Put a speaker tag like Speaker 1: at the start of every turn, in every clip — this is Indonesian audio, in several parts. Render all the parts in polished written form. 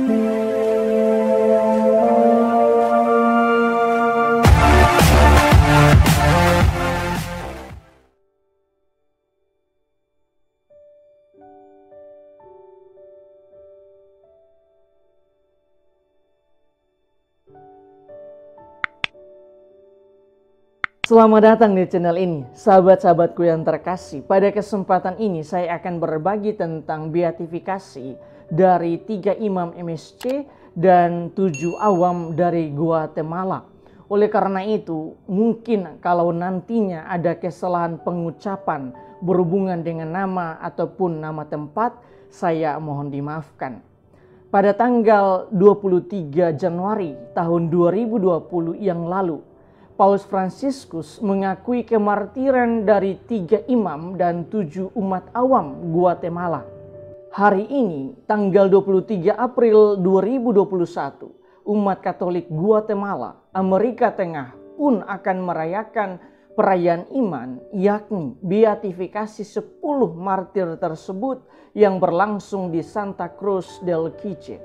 Speaker 1: Selamat datang di channel ini, sahabat-sahabatku yang terkasih. Pada kesempatan ini saya akan berbagi tentang beatifikasi dari 3 imam MSC dan 7 awam dari Guatemala. Oleh karena itu, mungkin kalau nantinya ada kesalahan pengucapan berhubungan dengan nama ataupun nama tempat, saya mohon dimaafkan. Pada tanggal 23 Januari tahun 2020 yang lalu, Paus Fransiskus mengakui kemartiran dari 3 imam dan 7 umat awam Guatemala. Hari ini, tanggal 23 April 2021, umat Katolik Guatemala, Amerika Tengah pun akan merayakan perayaan iman, yakni beatifikasi 10 martir tersebut yang berlangsung di Santa Cruz del Quiché.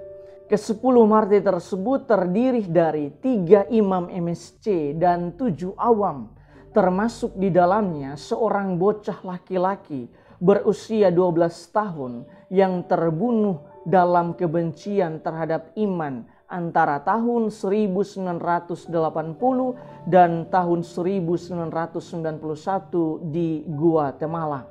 Speaker 1: Ke-10 martir tersebut terdiri dari 3 imam MSC dan 7 awam, termasuk di dalamnya seorang bocah laki-laki berusia 12 tahun yang terbunuh dalam kebencian terhadap iman antara tahun 1980 dan tahun 1991 di Guatemala.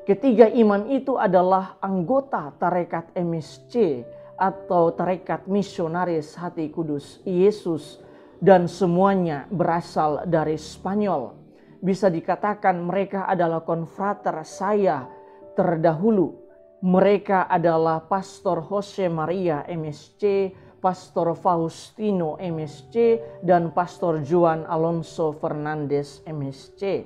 Speaker 1: Ketiga imam itu adalah anggota tarekat MSC atau tarekat misionaris hati kudus Yesus, dan semuanya berasal dari Spanyol. Bisa dikatakan mereka adalah konfrater saya terdahulu. Mereka adalah Pastor Jose Maria MSC, Pastor Faustino MSC, dan Pastor Juan Alonso Fernandez MSC.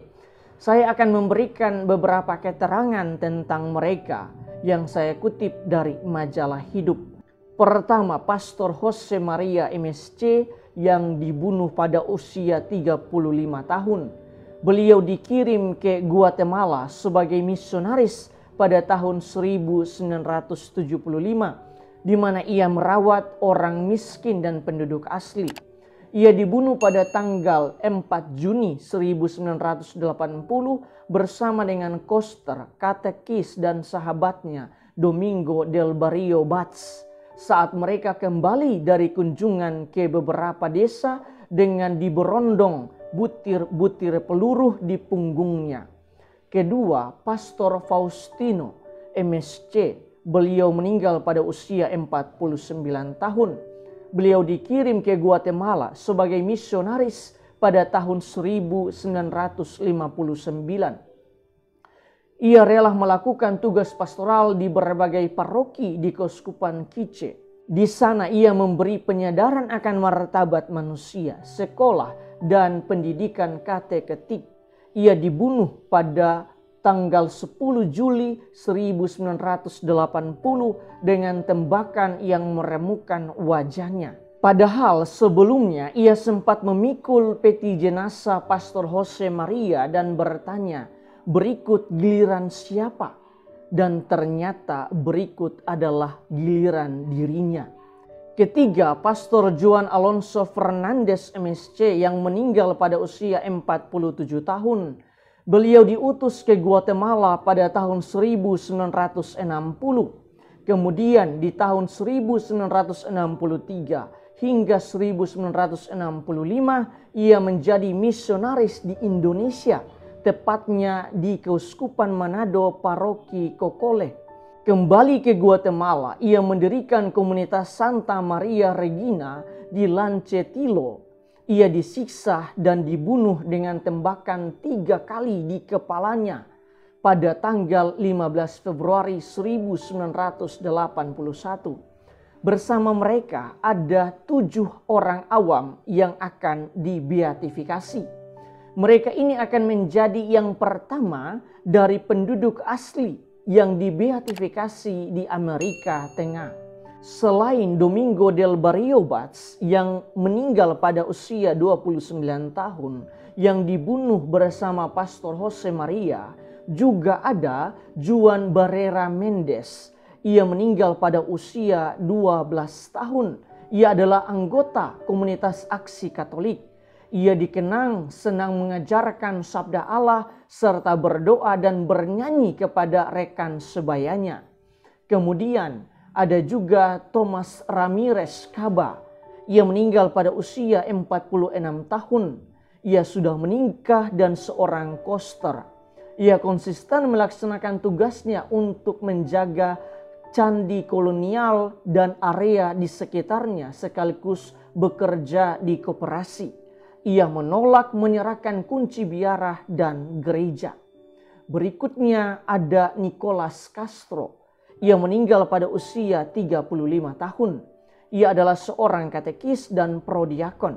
Speaker 1: Saya akan memberikan beberapa keterangan tentang mereka yang saya kutip dari majalah Hidup. Pertama, Pastor Jose Maria MSC yang dibunuh pada usia 35 tahun. Beliau dikirim ke Guatemala sebagai misionaris pada tahun 1975, di mana ia merawat orang miskin dan penduduk asli. Ia dibunuh pada tanggal 4 Juni 1980 bersama dengan koster, katekis, dan sahabatnya Domingo del Barrio Bats, saat mereka kembali dari kunjungan ke beberapa desa dengan diberondong butir-butir peluru di punggungnya. Kedua, Pastor Faustino MSC. Beliau meninggal pada usia 49 tahun. Beliau dikirim ke Guatemala sebagai misionaris pada tahun 1959. Ia rela melakukan tugas pastoral di berbagai paroki di Keuskupan Quiché. Di sana ia memberi penyadaran akan martabat manusia, sekolah, dan pendidikan kateketik. Ia dibunuh pada tanggal 10 Juli 1980 dengan tembakan yang meremukan wajahnya. Padahal sebelumnya ia sempat memikul peti jenazah Pastor Jose Maria dan bertanya, berikut giliran siapa? Dan ternyata berikut adalah giliran dirinya. Ketiga, Pastor Juan Alonso Fernandez MSC yang meninggal pada usia 47 tahun. Beliau diutus ke Guatemala pada tahun 1960. Kemudian di tahun 1963 hingga 1965 ia menjadi misionaris di Indonesia, tepatnya di Keuskupan Manado, Paroki Cocole. Kembali ke Guatemala, ia mendirikan komunitas Santa Maria Regina di Lancetilo. Ia disiksa dan dibunuh dengan tembakan 3 kali di kepalanya pada tanggal 15 Februari 1981. Bersama mereka ada 7 orang awam yang akan dibeatifikasi. Mereka ini akan menjadi yang pertama dari penduduk asli yang dibeatifikasi di Amerika Tengah. Selain Domingo del Barrio Bats yang meninggal pada usia 29 tahun yang dibunuh bersama Pastor Jose Maria, juga ada Juan Barrera Mendez. Ia meninggal pada usia 12 tahun. Ia adalah anggota komunitas Aksi Katolik. Ia dikenang senang mengajarkan sabda Allah serta berdoa dan bernyanyi kepada rekan sebayanya. Kemudian ada juga Thomas Ramirez Caba. Ia meninggal pada usia 46 tahun. Ia sudah menikah dan seorang koster. Ia konsisten melaksanakan tugasnya untuk menjaga candi kolonial dan area di sekitarnya sekaligus bekerja di koperasi. Ia menolak menyerahkan kunci biara dan gereja. Berikutnya ada Nicolas Castro. Ia meninggal pada usia 35 tahun. Ia adalah seorang katekis dan prodiakon.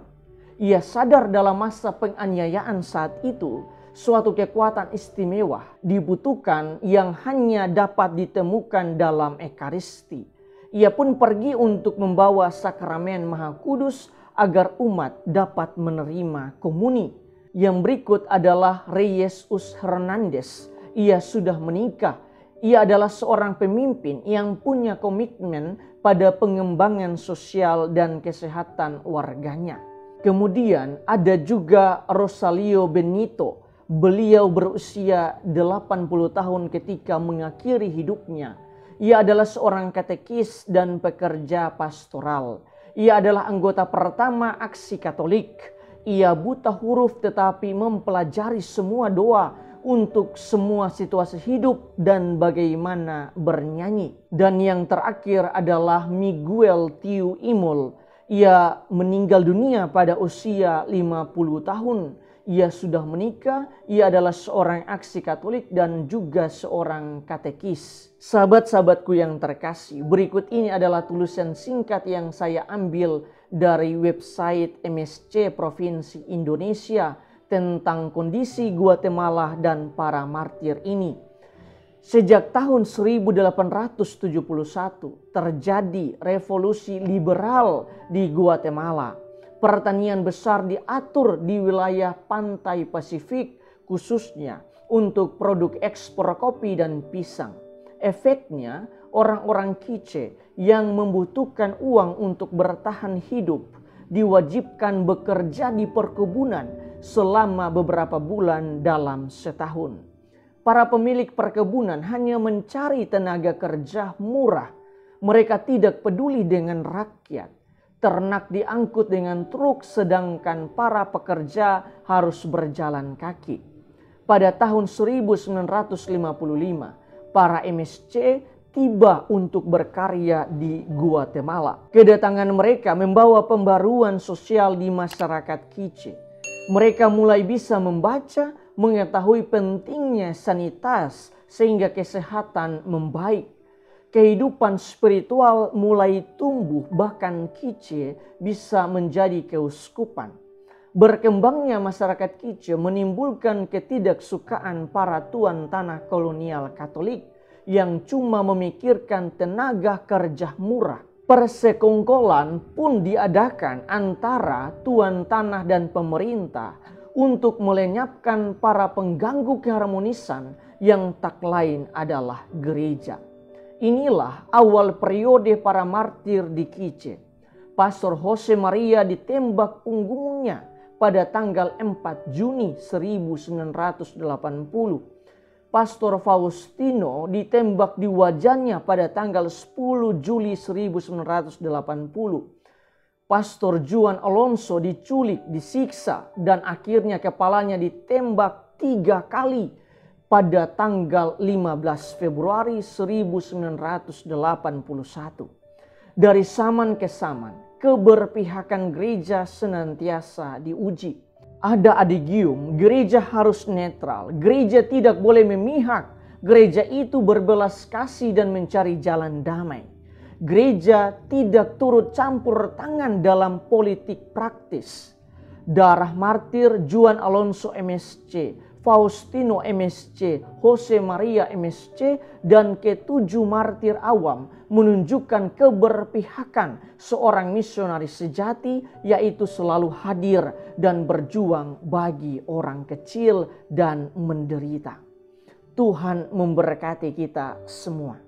Speaker 1: Ia sadar dalam masa penganiayaan saat itu, suatu kekuatan istimewa dibutuhkan yang hanya dapat ditemukan dalam Ekaristi. Ia pun pergi untuk membawa sakramen Maha Kudus agar umat dapat menerima komuni. Yang berikut adalah Reyes Hernandez. Ia sudah menikah. Ia adalah seorang pemimpin yang punya komitmen pada pengembangan sosial dan kesehatan warganya. Kemudian ada juga Rosalio Benito. Beliau berusia 80 tahun ketika mengakhiri hidupnya. Ia adalah seorang katekis dan pekerja pastoral. Ia adalah anggota pertama Aksi Katolik. Ia buta huruf tetapi mempelajari semua doa untuk semua situasi hidup dan bagaimana bernyanyi. Dan yang terakhir adalah Miguel Tiu Imol. Ia meninggal dunia pada usia 50 tahun. Ia sudah menikah, ia adalah seorang Aksi Katolik dan juga seorang katekis. Sahabat-sahabatku yang terkasih, berikut ini adalah tulisan singkat yang saya ambil dari website MSC Provinsi Indonesia tentang kondisi Guatemala dan para martir ini. Sejak tahun 1871 terjadi revolusi liberal di Guatemala. Pertanian besar diatur di wilayah pantai Pasifik khususnya untuk produk ekspor kopi dan pisang. Efeknya orang-orang K'iche' yang membutuhkan uang untuk bertahan hidup diwajibkan bekerja di perkebunan selama beberapa bulan dalam setahun. Para pemilik perkebunan hanya mencari tenaga kerja murah. Mereka tidak peduli dengan rakyat. Ternak diangkut dengan truk sedangkan para pekerja harus berjalan kaki. Pada tahun 1955, para MSC tiba untuk berkarya di Guatemala. Kedatangan mereka membawa pembaruan sosial di masyarakat K'iche'. Mereka mulai bisa membaca, mengetahui pentingnya sanitas sehingga kesehatan membaik. Kehidupan spiritual mulai tumbuh, bahkan K'iche' bisa menjadi keuskupan. Berkembangnya masyarakat K'iche' menimbulkan ketidaksukaan para tuan tanah kolonial Katolik yang cuma memikirkan tenaga kerja murah. Persekongkolan pun diadakan antara tuan tanah dan pemerintah untuk melenyapkan para pengganggu keharmonisan yang tak lain adalah gereja. Inilah awal periode para martir di K'iche'. Pastor Jose Maria ditembak punggungnya pada tanggal 4 Juni 1980. Pastor Faustino ditembak di wajahnya pada tanggal 10 Juli 1980. Pastor Juan Alonso diculik, disiksa, dan akhirnya kepalanya ditembak 3 kali pada tanggal 15 Februari 1981. Dari zaman ke zaman, keberpihakan gereja senantiasa diuji. Ada adigium, gereja harus netral, gereja tidak boleh memihak, gereja itu berbelas kasih dan mencari jalan damai. Gereja tidak turut campur tangan dalam politik praktis. Darah martir Juan Alonso MSC, Faustino MSC, Jose Maria MSC, dan ketujuh martir awam menunjukkan keberpihakan seorang misionaris sejati, yaitu selalu hadir dan berjuang bagi orang kecil dan menderita. Tuhan memberkati kita semua.